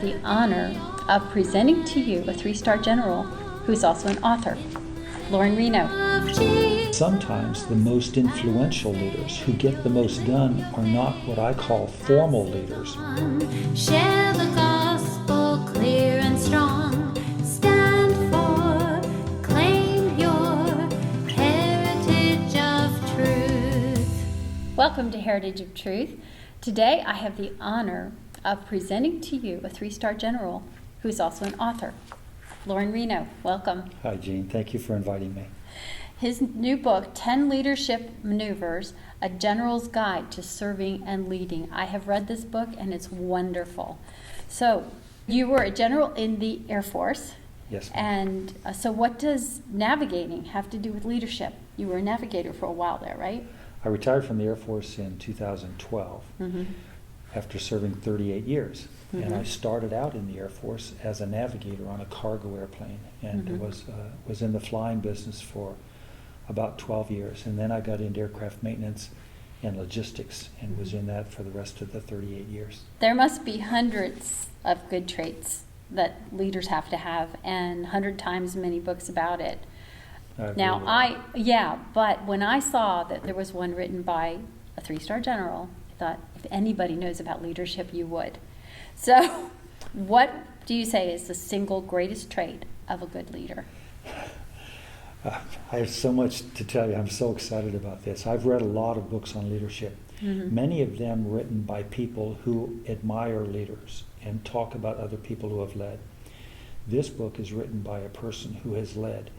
the honor of presenting to you a 3-star general who's also an author, Loren Reno. Sometimes the most influential leaders who get the most done are not what I call formal leaders. Share the gospel clear and strong. Stand for, claim your heritage of truth. Welcome to Heritage of Truth. Today I have the honor of presenting to you a 3-star general who's also an author, Loren Reno. Welcome. Hi, Jeanne. Thank you for inviting me. His new book, 10 Leadership Maneuvers, A General's Guide to Serving and Leading. I have read this book and it's wonderful. So, you were a general in the Air Force. Yes, ma'am. And so what does navigating have to do with leadership? You were a navigator for a while there, right? I retired from the Air Force in 2012 after serving 38 years. And I started out in the Air Force as a navigator on a cargo airplane and was in the flying business for about 12 years. And then I got into aircraft maintenance and logistics and was in that for the rest of the 38 years. There must be hundreds of good traits that leaders have to have and 100 times many books about it. But when I saw that there was one written by a 3-star general, I thought if anybody knows about leadership, you would. So what do you say is the single greatest trait of a good leader? I have so much to tell you. I'm so excited about this. I've read a lot of books on leadership, many of them written by people who admire leaders and talk about other people who have led. This book is written by a person who has led,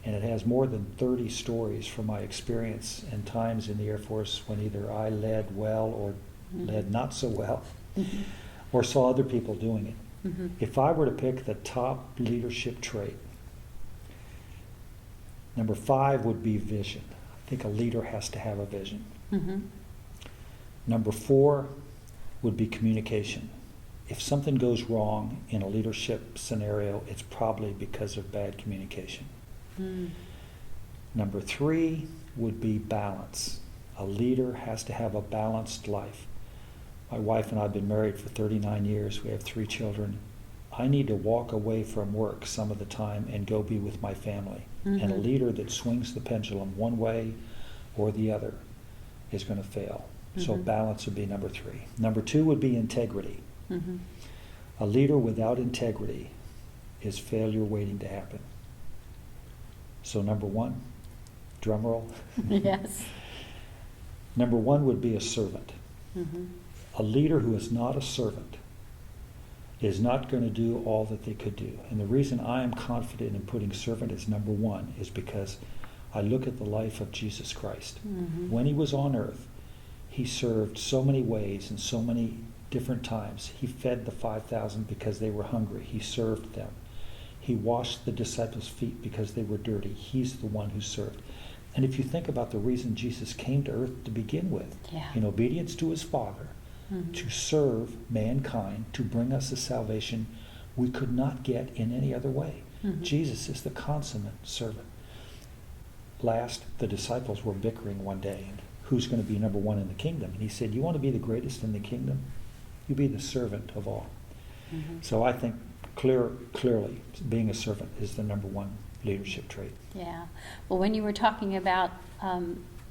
and it has more than 30 stories from my experience and times in the Air Force when either I led well or led not so well, or saw other people doing it. If I were to pick the top leadership trait, number 5 would be vision. I think a leader has to have a vision. Number 4 would be communication. If something goes wrong in a leadership scenario, it's probably because of bad communication. Number 3 would be balance. A leader has to have a balanced life. My wife and I have been married for 39 years. We have 3 children. I need to walk away from work some of the time and go be with my family. And a leader that swings the pendulum one way or the other is going to fail. So balance would be number 3. Number 2 would be integrity. A leader without integrity is failure waiting to happen. So number 1, drum roll. Yes. Number 1 would be a servant. A leader who is not a servant is not going to do all that they could do. And the reason I am confident in putting servant as number 1 is because I look at the life of Jesus Christ. When he was on earth, he served so many ways and so many different times. He fed the 5,000 because they were hungry. He served them. He washed the disciples' feet because they were dirty. He's the one who served. And if you think about the reason Jesus came to earth to begin with, in obedience to his Father, to serve mankind, to bring us a salvation we could not get in any other way. Jesus is the consummate servant. Last, the disciples were bickering one day, and who's going to be number 1 in the kingdom? And he said, you want to be the greatest in the kingdom? You be the servant of all. So I think clearly being a servant is the number 1 leadership trait. Yeah. Well, when you were talking about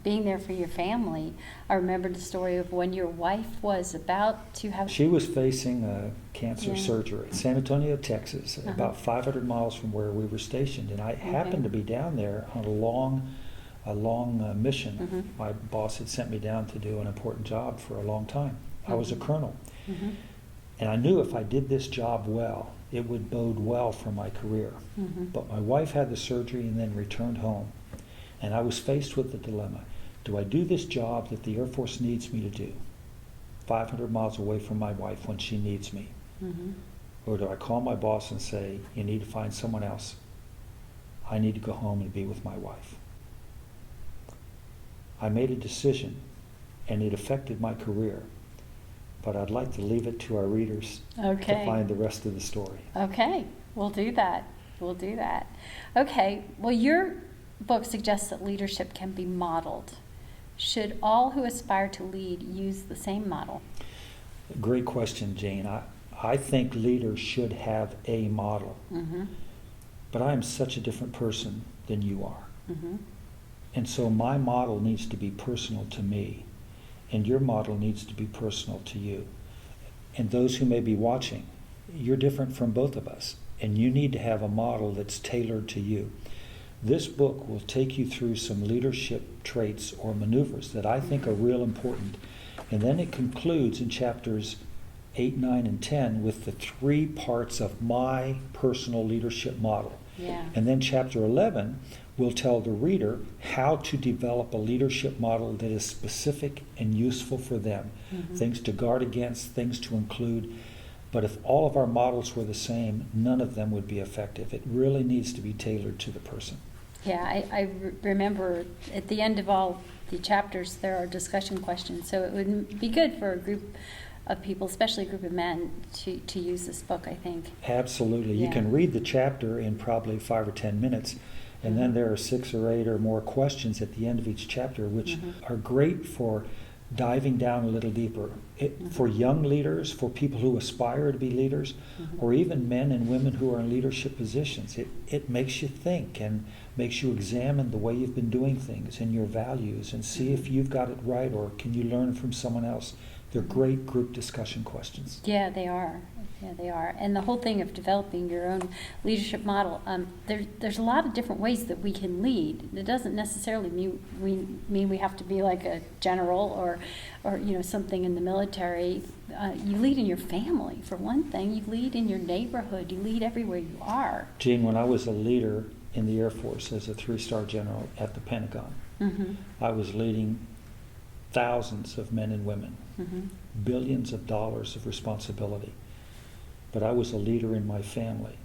being there for your family, I remembered the story of when your wife was about to have... She was facing cancer surgery in San Antonio, Texas, about 500 miles from where we were stationed. And I happened to be down there on a long mission. My boss had sent me down to do an important job for a long time. I was a colonel. And I knew if I did this job well, it would bode well for my career. But my wife had the surgery and then returned home. And I was faced with the dilemma. Do I do this job that the Air Force needs me to do, 500 miles away from my wife when she needs me? Or do I call my boss and say, you need to find someone else. I need to go home and be with my wife. I made a decision, and it affected my career. But I'd like to leave it to our readers to find the rest of the story. Okay, we'll do that. Okay, well, your book suggests that leadership can be modeled. Should all who aspire to lead use the same model? Great question, Jane. I think leaders should have a model. Mm-hmm. But I am such a different person than you are. Mm-hmm. And so my model needs to be personal to me, and your model needs to be personal to you. And those who may be watching, you're different from both of us, and you need to have a model that's tailored to you. This book will take you through some leadership traits or maneuvers that I think are real important. And then it concludes in chapters 8, 9, and 10 with the 3 parts of my personal leadership model. Yeah. And then chapter 11 will tell the reader how to develop a leadership model that is specific and useful for them. Mm-hmm. Things to guard against, things to include. But if all of our models were the same, none of them would be effective. It really needs to be tailored to the person. Yeah, I remember at the end of all the chapters, there are discussion questions. So it would be good for a group of people, especially a group of men, to use this book, I think. Absolutely. You Yeah. can read the chapter in probably 5 or 10 minutes, and then there are 6 or 8 or more questions at the end of each chapter, which are great for diving down a little deeper. For young leaders, for people who aspire to be leaders, or even men and women who are in leadership positions. It makes you think and makes you examine the way you've been doing things and your values and see if you've got it right or can you learn from someone else. They're great group discussion questions. Yeah, they are. Yeah, they are. And the whole thing of developing your own leadership model, there's a lot of different ways that we can lead. It doesn't necessarily mean we have to be like a general or something in the military. You lead in your family, for one thing. You lead in your neighborhood. You lead everywhere you are. Jeanne, when I was a leader in the Air Force as a 3-star general at the Pentagon, I was leading thousands of men and women, billions of dollars of responsibility. But I was a leader in my family.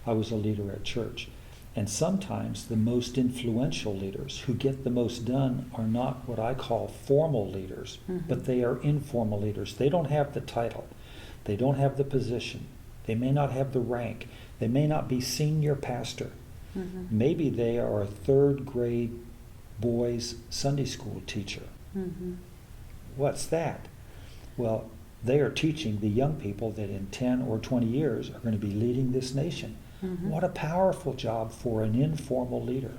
I was a leader at church. And sometimes the most influential leaders who get the most done are not what I call formal leaders, but they are informal leaders. They don't have the title. They don't have the position. They may not have the rank. They may not be senior pastor. Maybe they are a 3rd grade boys Sunday school teacher. What's that? Well, they are teaching the young people that in 10 or 20 years are going to be leading this nation. What a powerful job for an informal leader.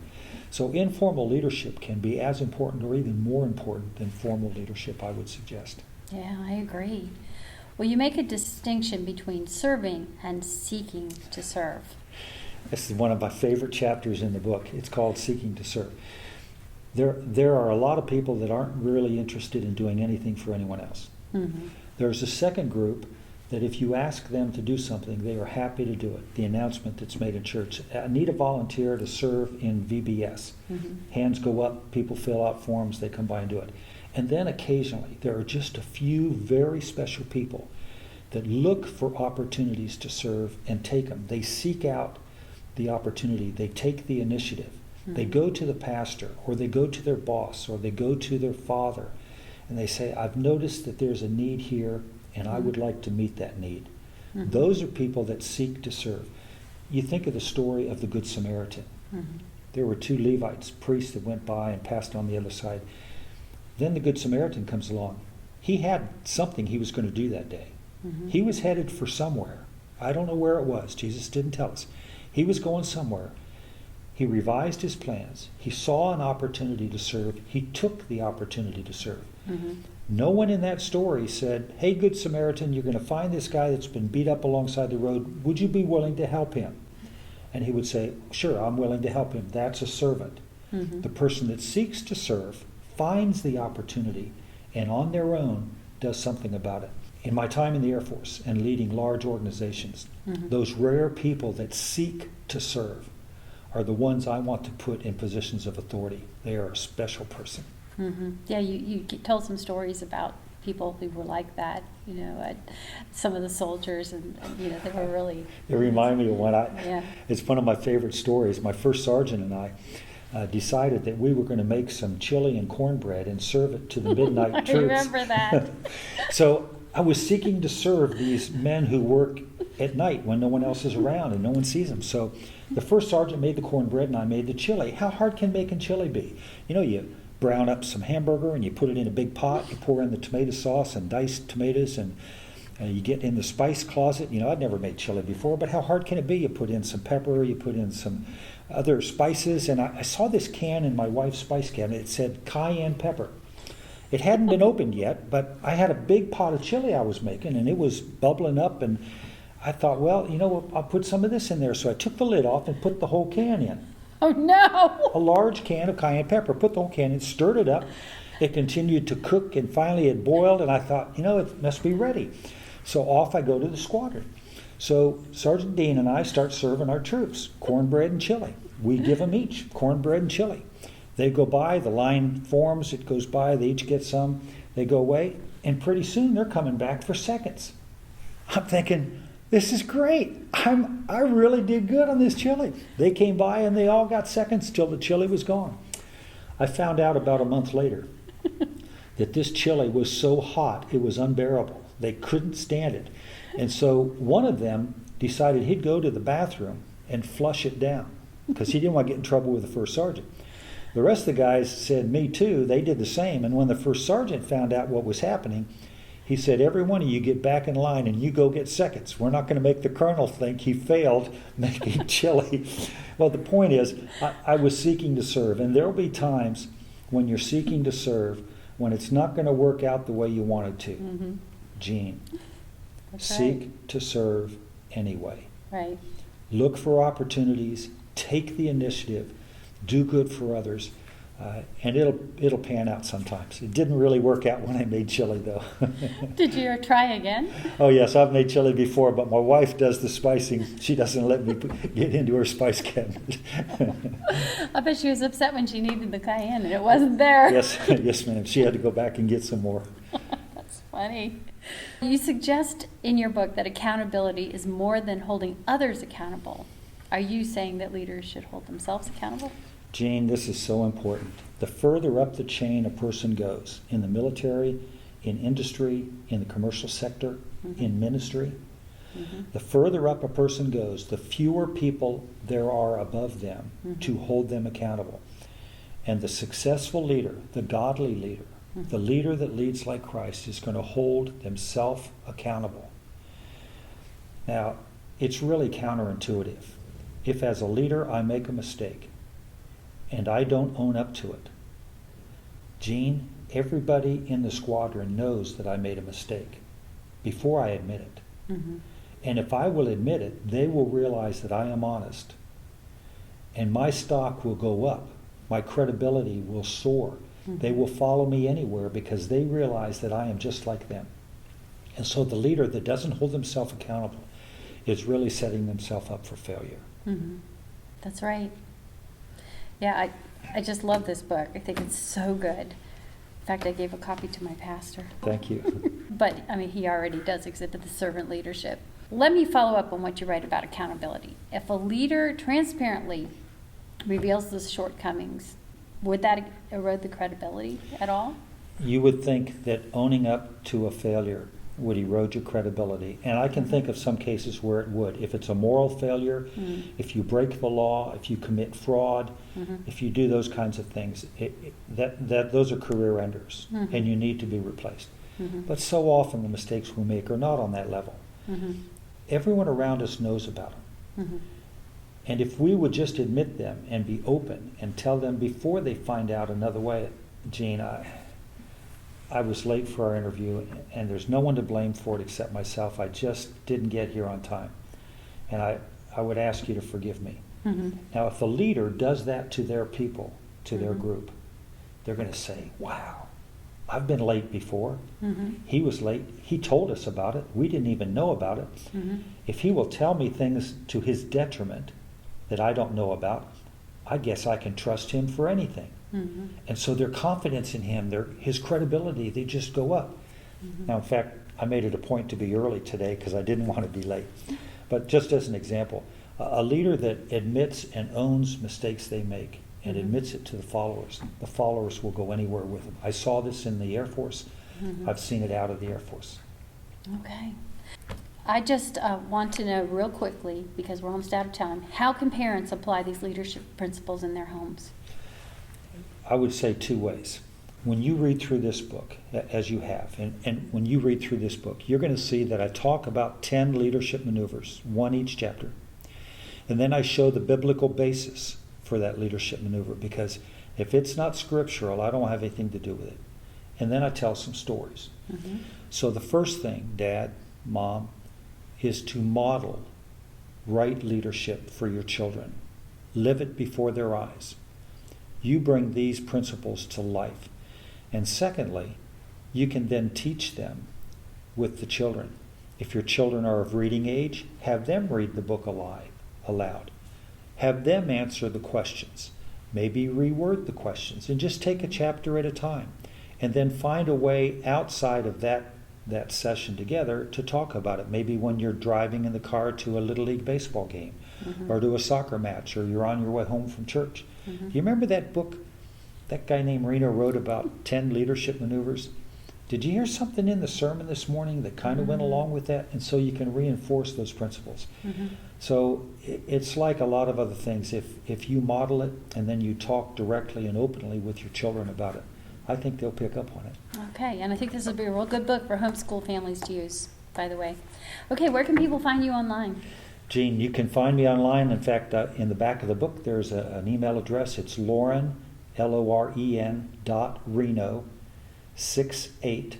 So informal leadership can be as important or even more important than formal leadership, I would suggest. Yeah, I agree. Well, you make a distinction between serving and seeking to serve. This is one of my favorite chapters in the book. It's called Seeking to Serve. There are a lot of people that aren't really interested in doing anything for anyone else. There's a second group that if you ask them to do something, they are happy to do it. The announcement that's made in church. I need a volunteer to serve in VBS. Hands go up, people fill out forms, they come by and do it. And then occasionally, there are just a few very special people that look for opportunities to serve and take them. They seek out the opportunity. They take the initiative. They go to the pastor, or they go to their boss, or they go to their father, and they say, I've noticed that there's a need here, and I would like to meet that need. Those are people that seek to serve. You think of the story of the Good Samaritan. There were 2 Levites, priests, that went by and passed on the other side. Then the Good Samaritan comes along. He had something he was going to do that day. He was headed for somewhere. I don't know where it was. Jesus didn't tell us. He was going somewhere. He revised his plans. He saw an opportunity to serve. He took the opportunity to serve. No one in that story said, hey, Good Samaritan, you're going to find this guy that's been beat up alongside the road. Would you be willing to help him? And he would say, sure, I'm willing to help him. That's a servant. The person that seeks to serve finds the opportunity and on their own does something about it. In my time in the Air Force and leading large organizations, those rare people that seek to serve are the ones I want to put in positions of authority. They are a special person. Yeah, you told some stories about people who were like that, some of the soldiers, and they were really... They remind me of one. Yeah. It's one of my favorite stories. My first sergeant and I decided that we were going to make some chili and cornbread and serve it to the midnight troops. I remember that. So I was seeking to serve these men who work at night when no one else is around and no one sees them. So the first sergeant made the cornbread and I made the chili. How hard can making chili be? You brown up some hamburger and you put it in a big pot, you pour in the tomato sauce and diced tomatoes and You get in the spice closet. I'd never made chili before, but how hard can it be? You put in some pepper, you put in some other spices, and I saw this can in my wife's spice cabinet. It said cayenne pepper. It hadn't been opened yet, but I had a big pot of chili I was making, and it was bubbling up, and I thought, well, I'll put some of this in there. So I took the lid off and put the whole can in. Oh, no! A large can of cayenne pepper. Put the whole can in, stirred it up. It continued to cook, and finally it boiled, and I thought, it must be ready. So off I go to the squadron. So Sergeant Dean and I start serving our troops cornbread and chili. We give them each cornbread and chili. They go by, the line forms, it goes by, they each get some, they go away, and pretty soon they're coming back for seconds. I'm thinking, this is great. I really did good on this chili. They came by and they all got seconds till the chili was gone. I found out about a month later that this chili was so hot it was unbearable. They couldn't stand it. And so one of them decided he'd go to the bathroom and flush it down because he didn't want to get in trouble with the first sergeant. The rest of the guys said, me too. They did the same. And when the first sergeant found out what was happening, he said, every one of you get back in line and you go get seconds. We're not going to make the colonel think he failed making chili. Well, the point is, I was seeking to serve. And there will be times when you're seeking to serve when it's not going to work out the way you wanted to. Mm-hmm. Jeanne, That's seek right. to serve anyway. Right. Look for opportunities. Take the initiative. Do good for others. And it'll pan out sometimes. It didn't really work out when I made chili, though. Did you try again? Oh, yes, I've made chili before, but my wife does the spicing. She doesn't let me get into her spice cabinet. I bet she was upset when she needed the cayenne and it wasn't there. Yes, ma'am. She had to go back and get some more. That's funny. You suggest in your book that accountability is more than holding others accountable. Are you saying that leaders should hold themselves accountable? Jeanne, this is so important. The further up the chain a person goes, in the military, in industry, in the commercial sector, in ministry, the further up a person goes, the fewer people there are above them to hold them accountable. And the successful leader, the godly leader, the leader that leads like Christ is going to hold themselves accountable. Now, it's really counterintuitive. If as a leader I make a mistake, and I don't own up to it, Jeanne, everybody in the squadron knows that I made a mistake before I admit it. And if I will admit it, they will realize that I am honest. And my stock will go up. My credibility will soar. They will follow me anywhere because they realize that I am just like them. And so the leader that doesn't hold themselves accountable is really setting themselves up for failure. That's right. Yeah, I just love this book. I think it's so good. In fact, I gave a copy to my pastor. Thank you. But, he already does exhibit the servant leadership. Let me follow up on what you write about accountability. If a leader transparently reveals the shortcomings, would that erode the credibility at all? You would think that owning up to a failure would erode your credibility. And I can think of some cases where it would. If it's a moral failure, if you break the law, if you commit fraud, if you do those kinds of things, those are career enders, and you need to be replaced. But so often the mistakes we make are not on that level. Everyone around us knows about them. And if we would just admit them and be open and tell them before they find out another way, Jeanne, I was late for our interview, and there's no one to blame for it except myself. I just didn't get here on time. And I would ask you to forgive me. Now, if a leader does that to their people, to their group, they're going to say, wow, I've been late before. He was late. He told us about it. We didn't even know about it. If he will tell me things to his detriment that I don't know about, I guess I can trust him for anything. And so their confidence in him, his credibility, they just go up. Now, in fact, I made it a point to be early today because I didn't want to be late. But just as an example, a leader that admits and owns mistakes they make and admits it to the followers will go anywhere with them. I saw this in the Air Force. I've seen it out of the Air Force. Okay. I just want to know real quickly, because we're almost out of time, how can parents apply these leadership principles in their homes? I would say two ways. when you read through this book, as you have, and when you read through this book, you're going to see that I talk about 10 leadership maneuvers, one each chapter. And then I show the biblical basis for that leadership maneuver, because if it's not scriptural, I don't have anything to do with it. And then I tell some stories. Mm-hmm. So the first thing, Dad, Mom, is to model right leadership for your children. Live it before their eyes. You bring these principles to life. And secondly, you can then teach them with the children. If your children are of reading age, have them read the book aloud. Have them answer the questions. Maybe reword the questions and just take a chapter at a time. And then find a way outside of that session together to talk about it. Maybe when you're driving in the car to a Little League baseball game, Mm-hmm. or to a soccer match, or you're on your way home from church. Mm-hmm. You remember that book that guy named Reno wrote about 10 leadership maneuvers? Did you hear something in the sermon this morning that kind of went along with that? And so you can reinforce those principles. Mm-hmm. So it's like a lot of other things. If you model it and then you talk directly and openly with your children about it, I think they'll pick up on it. Okay, and I think this would be a real good book for homeschool families to use, by the way. Okay, where can people find you online? Jeanne, you can find me online. In fact, in the back of the book, there's an email address. It's Loren, Loren, .Reno 68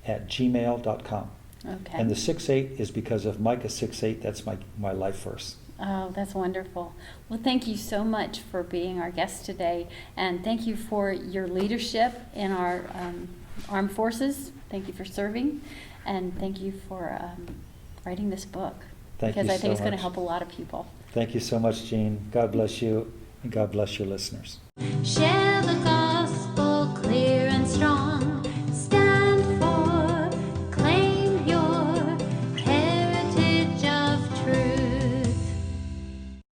@gmail.com. Okay. And the 68 is because of Micah 6:8. That's my life verse. Oh, that's wonderful. Well, thank you so much for being our guest today, and thank you for your leadership in our armed forces. Thank you for serving, and thank you for writing this book. Thank you because I think so it's going to much. help a lot of people. Thank you so much, Jeanne. God bless you, and God bless your listeners. Share the gospel.